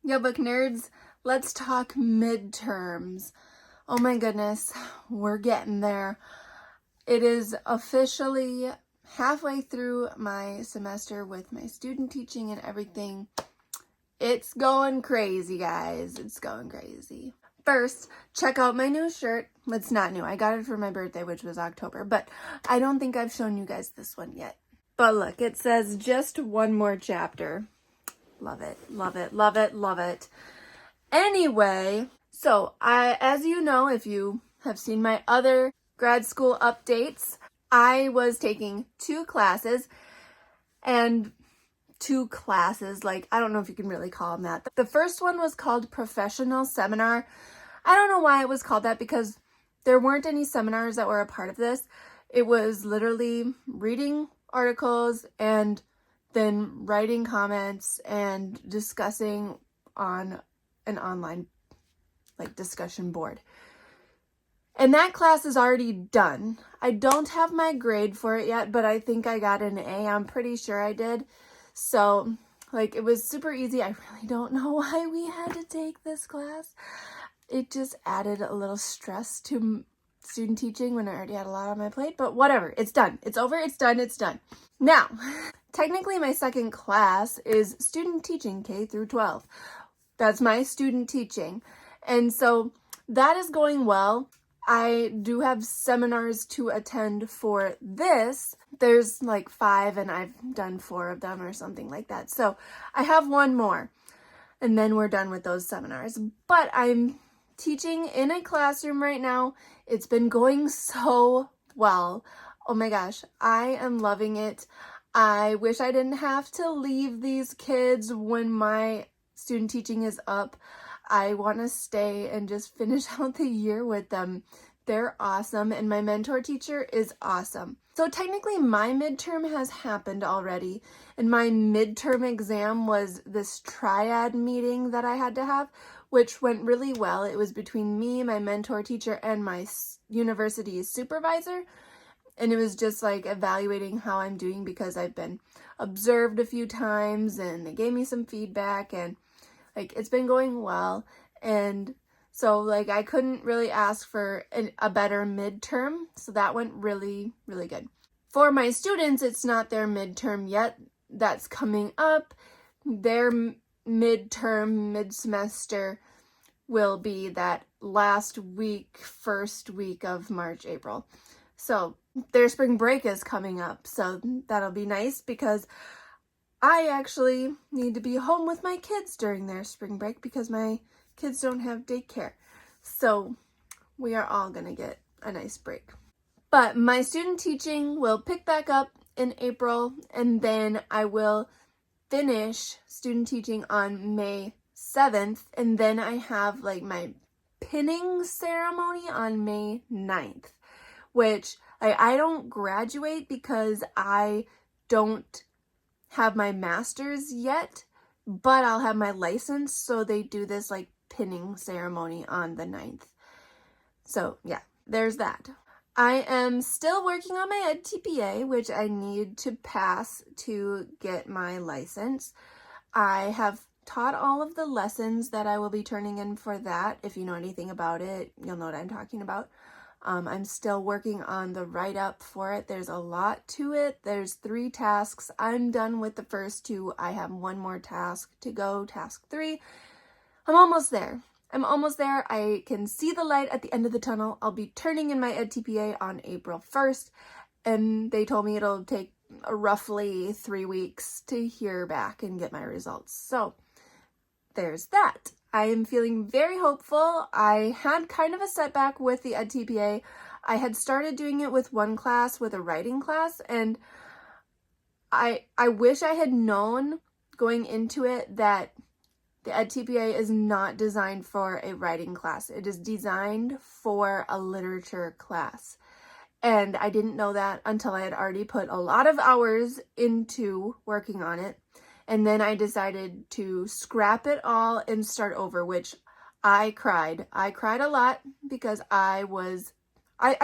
Yo, book nerds, let's talk midterms. Oh my goodness, we're getting there. It is officially halfway through my semester with my student teaching and everything. It's going crazy, guys. It's going crazy. First, check out my new shirt. It's not new. I got it for my birthday, which was October, but I don't think I've shown you guys this one yet. But look, it says just one more chapter. Love it, love it, love it, love it. Anyway, so as you know, if you have seen my other grad school updates, I was taking two classes, like, I don't know if you can really call them that. The first one was called Professional Seminar. I don't know why it was called that because there weren't any seminars that were a part of this. It was literally reading articles and then writing comments and discussing on an online discussion board. And that class is already done. I don't have my grade for it yet, but I think I got an A. I'm pretty sure I did. So it was super easy. I really don't know why we had to take this class. It just added a little stress to student teaching when I already had a lot on my plate, but whatever. It's done. It's over. It's done. It's done. Now, technically my second class is student teaching K through 12. That's my student teaching. And so that is going well. I do have seminars to attend for this. There's 5 and I've done 4 of them or something like that. So I have one more and then we're done with those seminars. But I'm teaching in a classroom right now. It's been going so well. Oh my gosh, I am loving it. I wish I didn't have to leave these kids when my student teaching is up. I want to stay and just finish out the year with them. They're awesome, and my mentor teacher is awesome. So technically my midterm has happened already, and my midterm exam was this triad meeting that I had to have, which went really well. It was between me, my mentor teacher, and my university supervisor. And it was just evaluating how I'm doing because I've been observed a few times and they gave me some feedback and it's been going well. And so I couldn't really ask for a better midterm. So that went really, really good. For my students, it's not their midterm yet. That's coming up. Their midterm, mid-semester will be that last week, first week of March, April. So their spring break is coming up, so that'll be nice because I actually need to be home with my kids during their spring break because my kids don't have daycare. So we are all gonna get a nice break. But my student teaching will pick back up in April, and then I will finish student teaching on May 7th, and then I have my pinning ceremony on May 9th. Which I don't graduate because I don't have my master's yet, but I'll have my license. So they do this pinning ceremony on the 9th. So yeah, there's that. I am still working on my EdTPA, which I need to pass to get my license. I have taught all of the lessons that I will be turning in for that. If you know anything about it, you'll know what I'm talking about. I'm still working on the write-up for it. There's a lot to it. There's 3 tasks. I'm done with the first 2. I have one more task to go, task 3. I'm almost there. I can see the light at the end of the tunnel. I'll be turning in my EdTPA on April 1st, and they told me it'll take roughly 3 weeks to hear back and get my results. So there's that. I am feeling very hopeful. I had kind of a setback with the EdTPA. I had started doing it with one class, with a writing class, and I wish I had known going into it that the EdTPA is not designed for a writing class. It is designed for a literature class. And I didn't know that until I had already put a lot of hours into working on it. And then I decided to scrap it all and start over, which I cried. I cried a lot because I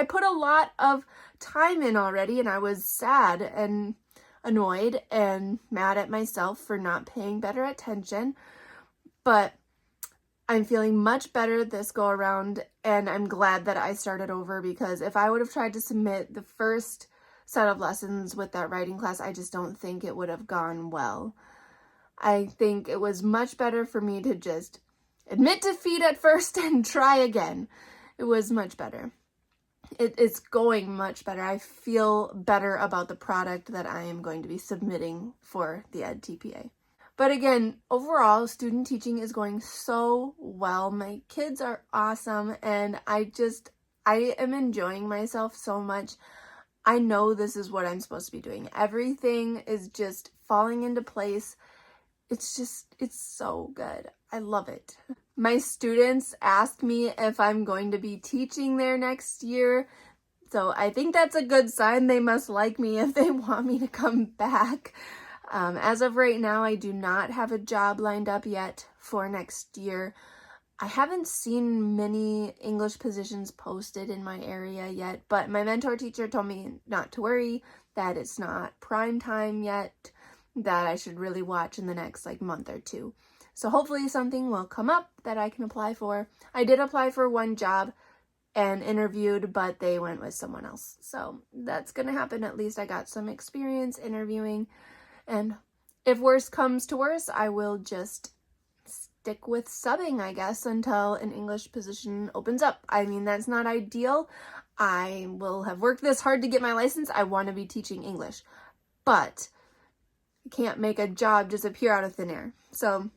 put a lot of time in already, and I was sad and annoyed and mad at myself for not paying better attention. But I'm feeling much better this go around, and I'm glad that I started over, because if I would have tried to submit the first set of lessons with that writing class, I just don't think it would have gone well. I think it was much better for me to just admit defeat at first and try again. It was much better. It's going much better. I feel better about the product that I am going to be submitting for the EdTPA. But again, overall, student teaching is going so well. My kids are awesome, and I am enjoying myself so much. I know this is what I'm supposed to be doing. Everything is just falling into place. It's so good. I love it. My students ask me if I'm going to be teaching there next year. So I think that's a good sign. They must like me if they want me to come back. As of right now, I do not have a job lined up yet for next year. I haven't seen many English positions posted in my area yet, but my mentor teacher told me not to worry, that it's not prime time yet, that I should really watch in the next month or two. So hopefully something will come up that I can apply for. I did apply for one job and interviewed, but they went with someone else. So that's going to happen. At least I got some experience interviewing. And if worse comes to worse, I will just stick with subbing, I guess, until an English position opens up. I mean, that's not ideal. I will have worked this hard to get my license. I want to be teaching English. But I can't make a job just appear out of thin air. So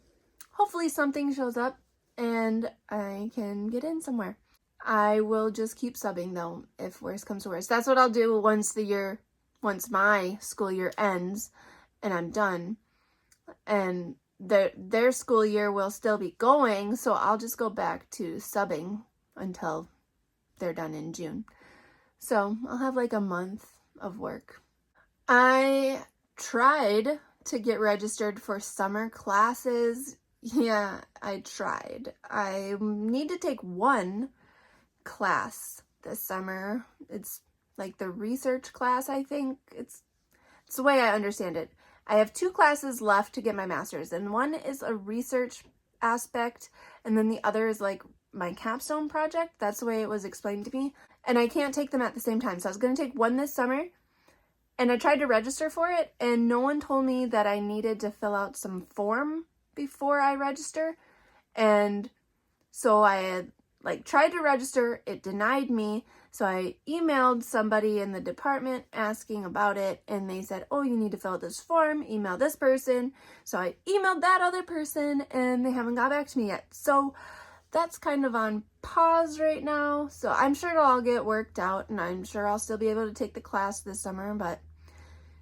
hopefully something shows up and I can get in somewhere. I will just keep subbing though, if worse comes to worse. That's what I'll do once my school year ends and I'm done. And their school year will still be going, so I'll just go back to subbing until they're done in June. So I'll have a month of work. I tried to get registered for summer classes. Yeah, I tried. I need to take one class this summer. It's the research class, I think. It's the way I understand it. I have 2 classes left to get my master's, and one is a research aspect, and then the other is my capstone project. That's the way it was explained to me, and I can't take them at the same time. So I was going to take one this summer, and I tried to register for it, and no one told me that I needed to fill out some form before I register. And so I had tried to register, it denied me. So I emailed somebody in the department asking about it, and they said, oh, you need to fill out this form, email this person. So I emailed that other person, and they haven't got back to me yet. So that's kind of on pause right now. So I'm sure it'll all get worked out, and I'm sure I'll still be able to take the class this summer, but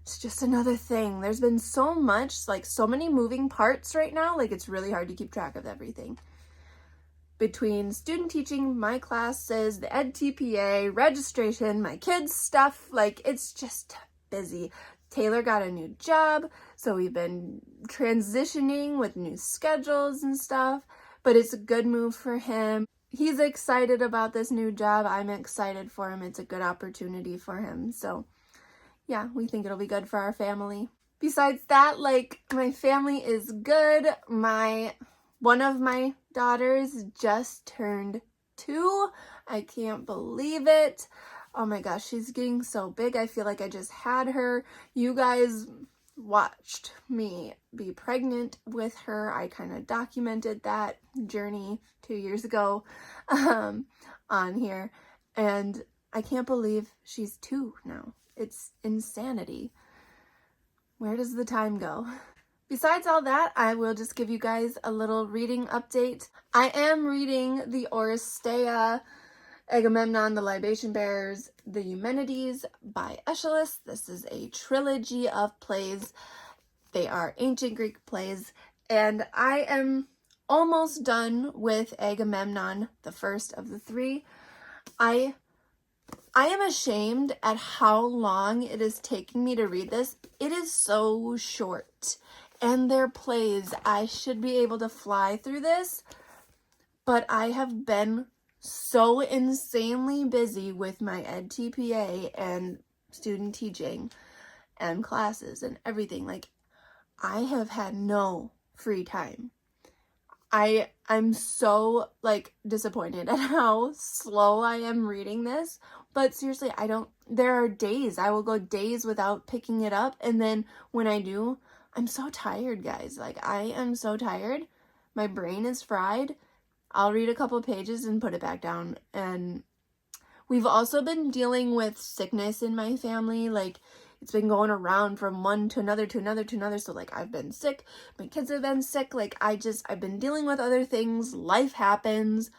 it's just another thing. There's been so much, so many moving parts right now, it's really hard to keep track of everything. Between student teaching, my classes, the EdTPA, registration, my kids' stuff, it's just busy. Taylor got a new job, so we've been transitioning with new schedules and stuff, but it's a good move for him. He's excited about this new job. I'm excited for him. It's a good opportunity for him. So yeah, we think it'll be good for our family. Besides that, my family is good. One of my daughters just turned 2. I can't believe it. Oh my gosh, she's getting so big. I feel like I just had her. You guys watched me be pregnant with her. I kind of documented that journey 2 years ago on here. And I can't believe she's 2 now. It's insanity. Where does the time go? Besides all that, I will just give you guys a little reading update. I am reading the Oresteia, Agamemnon, the Libation Bearers, the Eumenides by Aeschylus. This is a trilogy of plays. They are ancient Greek plays, and I am almost done with Agamemnon, the first of the 3. I am ashamed at how long it is taking me to read this. It is so short. And their plays, I should be able to fly through this, but I have been so insanely busy with my EdTPA and student teaching and classes and everything. I have had no free time. I'm so like disappointed at how slow I am reading this. But seriously, there are days, I will go days without picking it up. And then when I do, I'm so tired, guys. Like, I am so tired. My brain is fried. I'll read a couple pages and put it back down. And we've also been dealing with sickness in my family. Like, it's been going around from one to another to another to another. So, like, I've been sick. My kids have been sick. Like, I've been dealing with other things. Life happens.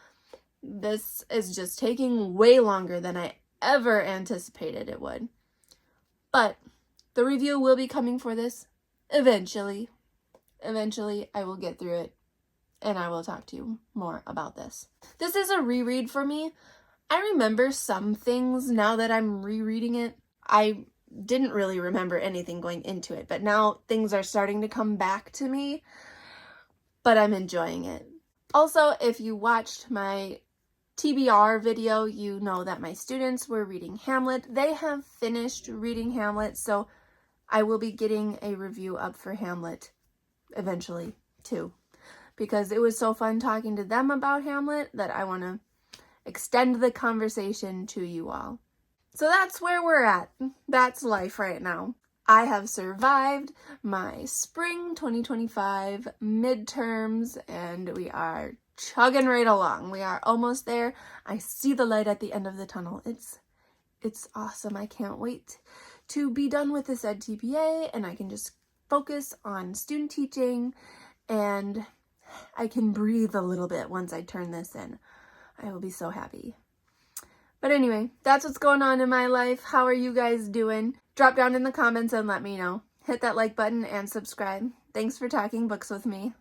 This is just taking way longer than I ever anticipated it would. But the review will be coming for this eventually. Eventually, I will get through it, and I will talk to you more about this. This is a reread for me. I remember some things now that I'm rereading it. I didn't really remember anything going into it, but now things are starting to come back to me, but I'm enjoying it. Also, if you watched my TBR video, you know that my students were reading Hamlet. They have finished reading Hamlet, so I will be getting a review up for Hamlet eventually too, because it was so fun talking to them about Hamlet that I want to extend the conversation to you all. So that's where we're at. That's life right now. I have survived my spring 2025 midterms, and we are chugging right along. We are almost there. I see the light at the end of the tunnel. It's awesome. I can't wait to be done with this EdTPA, and I can just focus on student teaching, and I can breathe a little bit once I turn this in. I will be so happy. But anyway, that's what's going on in my life. How are you guys doing? Drop down in the comments and let me know. Hit that like button and subscribe. Thanks for talking books with me.